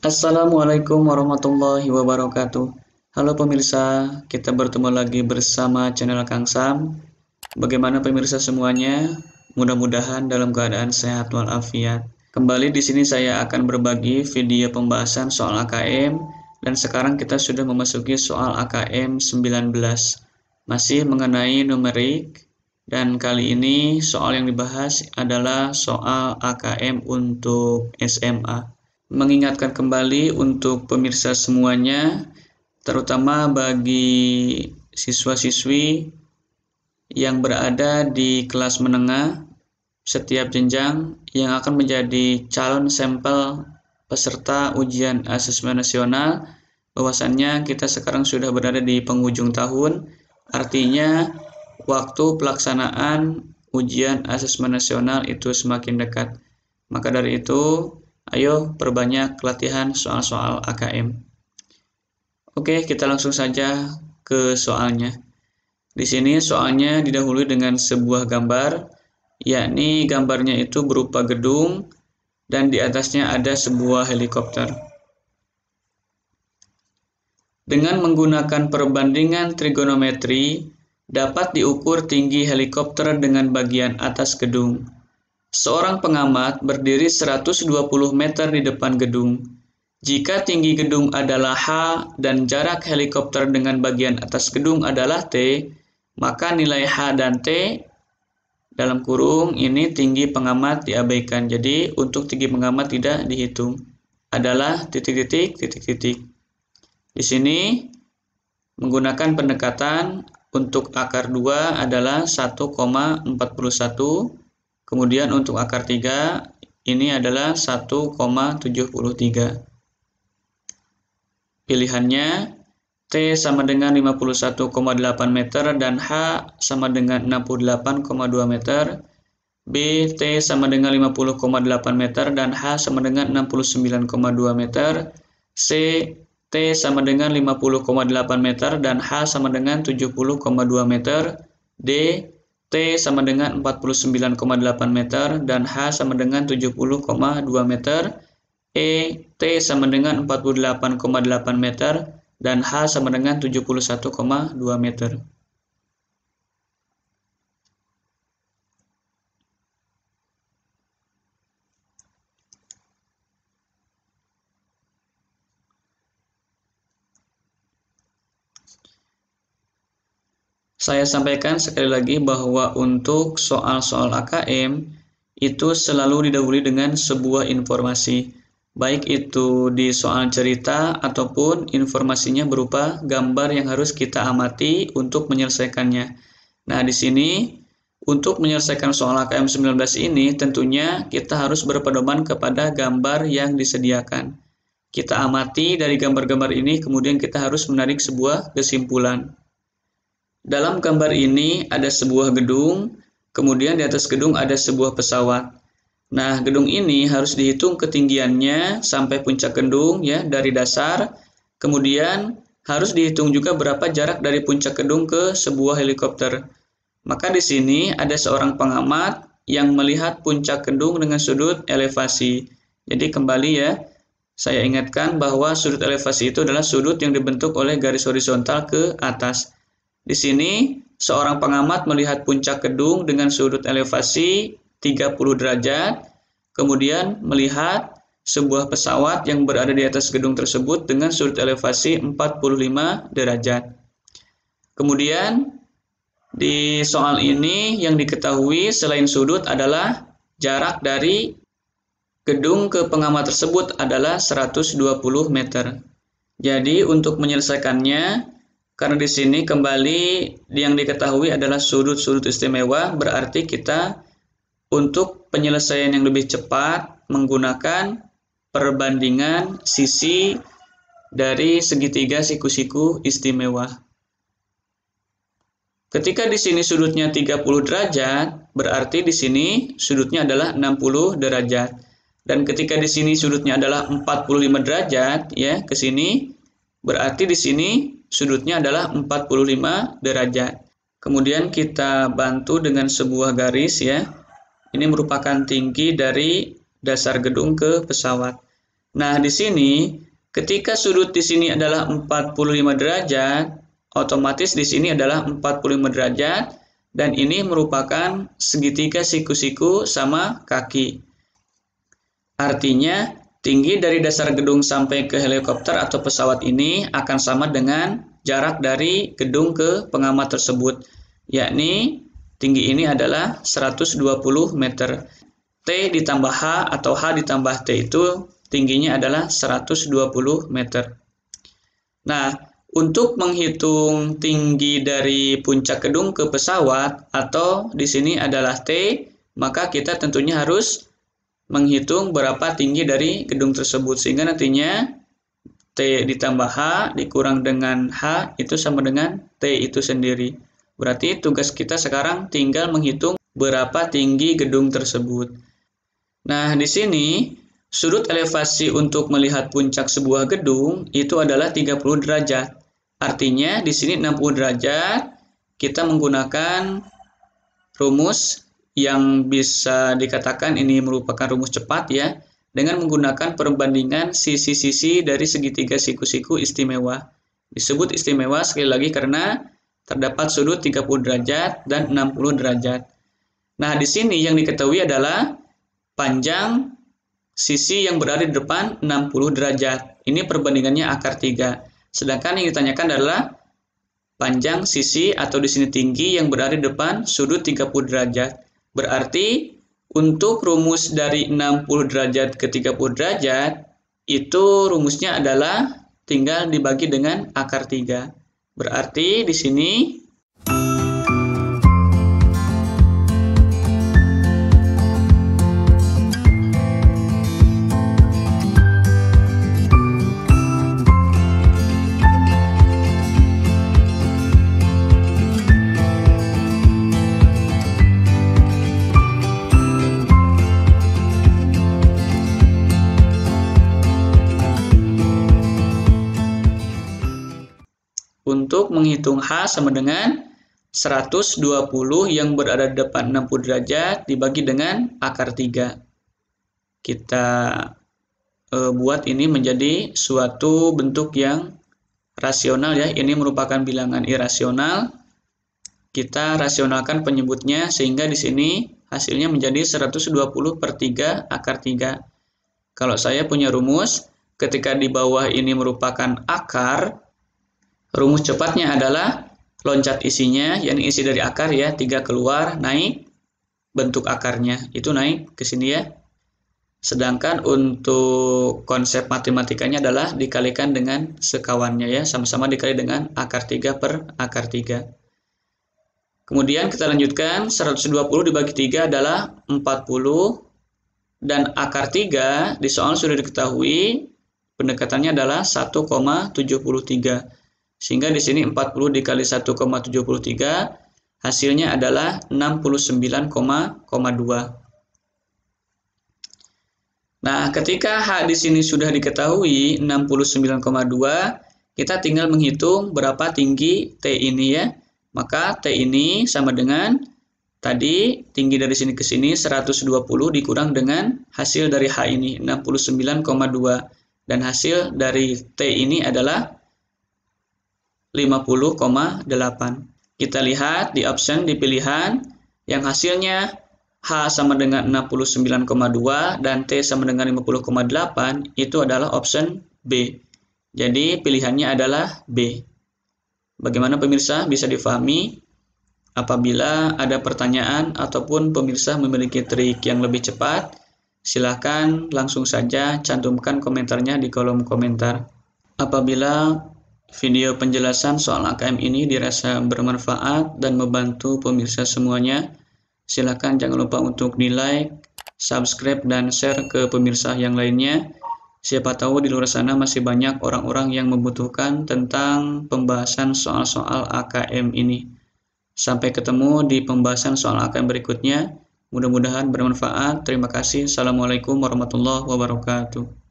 Assalamualaikum warahmatullahi wabarakatuh. Halo pemirsa, kita bertemu lagi bersama channel Kang Sam. Bagaimana pemirsa semuanya? Mudah-mudahan dalam keadaan sehat walafiat. Kembali di sini saya akan berbagi video pembahasan soal AKM dan sekarang kita sudah memasuki soal AKM 19. Masih mengenai numerik dan kali ini soal yang dibahas adalah soal AKM untuk SMA. Mengingatkan kembali untuk pemirsa semuanya, terutama bagi siswa-siswi yang berada di kelas menengah setiap jenjang yang akan menjadi calon sampel peserta ujian asesmen nasional, bahwasannya kita sekarang sudah berada di penghujung tahun, artinya waktu pelaksanaan ujian asesmen nasional itu semakin dekat. Maka dari itu, ayo perbanyak latihan soal-soal AKM. Oke, kita langsung saja ke soalnya. Di sini soalnya didahului dengan sebuah gambar, yakni gambarnya itu berupa gedung dan di atasnya ada sebuah helikopter. Dengan menggunakan perbandingan trigonometri, dapat diukur tinggi helikopter dengan bagian atas gedung. Seorang pengamat berdiri 120 meter di depan gedung. Jika tinggi gedung adalah H dan jarak helikopter dengan bagian atas gedung adalah T, maka nilai H dan T dalam kurung ini tinggi pengamat diabaikan. Jadi untuk tinggi pengamat tidak dihitung. Adalah titik-titik. Di sini menggunakan pendekatan untuk akar 2 adalah 1,41. Kemudian untuk akar 3 ini adalah 1,73. Pilihannya T sama dengan 51,8 meter dan H sama dengan 68,2 meter. B, T sama dengan 50,8 meter dan H sama dengan 69,2 meter. C, T sama dengan 50,8 meter dan H sama dengan 70,2 meter. D, T sama dengan 49,8 meter dan H sama dengan 70,2 meter. E, T sama dengan 48,8 meter dan H sama dengan 71,2 meter. Saya sampaikan sekali lagi bahwa untuk soal-soal AKM itu selalu didahului dengan sebuah informasi, baik itu di soal cerita ataupun informasinya berupa gambar yang harus kita amati untuk menyelesaikannya. Nah, di sini untuk menyelesaikan soal AKM 19 ini tentunya kita harus berpedoman kepada gambar yang disediakan. Kita amati dari gambar-gambar ini, kemudian kita harus menarik sebuah kesimpulan. Dalam gambar ini ada sebuah gedung, kemudian di atas gedung ada sebuah pesawat. Nah, gedung ini harus dihitung ketinggiannya sampai puncak gedung ya dari dasar. Kemudian harus dihitung juga berapa jarak dari puncak gedung ke sebuah helikopter. Maka di sini ada seorang pengamat yang melihat puncak gedung dengan sudut elevasi. Jadi kembali ya, saya ingatkan bahwa sudut elevasi itu adalah sudut yang dibentuk oleh garis horizontal ke atas. Di sini, seorang pengamat melihat puncak gedung dengan sudut elevasi 30 derajat, kemudian melihat sebuah pesawat yang berada di atas gedung tersebut dengan sudut elevasi 45 derajat. Kemudian, di soal ini yang diketahui selain sudut adalah jarak dari gedung ke pengamat tersebut adalah 120 meter. Jadi, untuk menyelesaikannya, karena di sini kembali yang diketahui adalah sudut-sudut istimewa, berarti kita untuk penyelesaian yang lebih cepat menggunakan perbandingan sisi dari segitiga siku-siku istimewa. Ketika di sini sudutnya 30 derajat, berarti di sini sudutnya adalah 60 derajat. Dan ketika di sini sudutnya adalah 45 derajat, ya, ke sini, berarti di sini sudutnya adalah 45 derajat. Kemudian kita bantu dengan sebuah garis ya. Ini merupakan tinggi dari dasar gedung ke pesawat. Nah, di sini ketika sudut di sini adalah 45 derajat, otomatis di sini adalah 45 derajat dan ini merupakan segitiga siku-siku sama kaki. Artinya, tinggi dari dasar gedung sampai ke helikopter atau pesawat ini akan sama dengan jarak dari gedung ke pengamat tersebut, yakni tinggi ini adalah 120 meter. T ditambah H atau H ditambah T itu tingginya adalah 120 meter. Nah, untuk menghitung tinggi dari puncak gedung ke pesawat atau di sini adalah T, maka kita tentunya harus menghitung berapa tinggi dari gedung tersebut, sehingga nantinya T ditambah H dikurang dengan H itu sama dengan T itu sendiri. Berarti tugas kita sekarang tinggal menghitung berapa tinggi gedung tersebut. Nah, di sini sudut elevasi untuk melihat puncak sebuah gedung itu adalah 30 derajat. Artinya di sini 60 derajat kita menggunakan rumus yang bisa dikatakan ini merupakan rumus cepat ya, dengan menggunakan perbandingan sisi-sisi dari segitiga siku-siku istimewa. Disebut istimewa sekali lagi karena terdapat sudut 30 derajat dan 60 derajat. Nah, di sini yang diketahui adalah panjang sisi yang berada di depan 60 derajat. Ini perbandingannya akar 3. Sedangkan yang ditanyakan adalah panjang sisi atau di sini tinggi yang berada di depan sudut 30 derajat. Berarti untuk rumus dari 60 derajat ke 30 derajat itu rumusnya adalah tinggal dibagi dengan akar 3. Berarti di sini untuk menghitung H sama dengan 120 yang berada di depan 60 derajat dibagi dengan akar 3. Kita buat ini menjadi suatu bentuk yang rasional ya. Ini merupakan bilangan irasional. Kita rasionalkan penyebutnya sehingga di sini hasilnya menjadi 120 per 3 akar 3. Kalau saya punya rumus, ketika di bawah ini merupakan akar, rumus cepatnya adalah loncat isinya, yakni isi dari akar ya, 3 keluar, naik bentuk akarnya, itu naik ke sini ya. Sedangkan untuk konsep matematikanya adalah dikalikan dengan sekawannya ya, sama-sama dikali dengan akar 3 per akar 3. Kemudian kita lanjutkan, 120 dibagi 3 adalah 40, dan akar 3 di soal sudah diketahui pendekatannya adalah 1,73. Sehingga di sini 40 dikali 1,73 hasilnya adalah 69,2. Nah, ketika H di sini sudah diketahui 69,2, kita tinggal menghitung berapa tinggi T ini ya. Maka T ini sama dengan tadi tinggi dari sini ke sini 120 dikurang dengan hasil dari H ini 69,2 dan hasil dari T ini adalah 50,8. Kita lihat di option di pilihan yang hasilnya H sama dengan 69,2 dan T sama dengan 50,8 itu adalah option B. Jadi pilihannya adalah B. Bagaimana pemirsa, bisa difahami? Apabila ada pertanyaan ataupun pemirsa memiliki trik yang lebih cepat, silakan langsung saja cantumkan komentarnya di kolom komentar. Apabila video penjelasan soal AKM ini dirasa bermanfaat dan membantu pemirsa semuanya, silakan jangan lupa untuk di-like, subscribe, dan share ke pemirsa yang lainnya. Siapa tahu di luar sana masih banyak orang-orang yang membutuhkan tentang pembahasan soal-soal AKM ini. Sampai ketemu di pembahasan soal AKM berikutnya. Mudah-mudahan bermanfaat. Terima kasih. Assalamualaikum warahmatullahi wabarakatuh.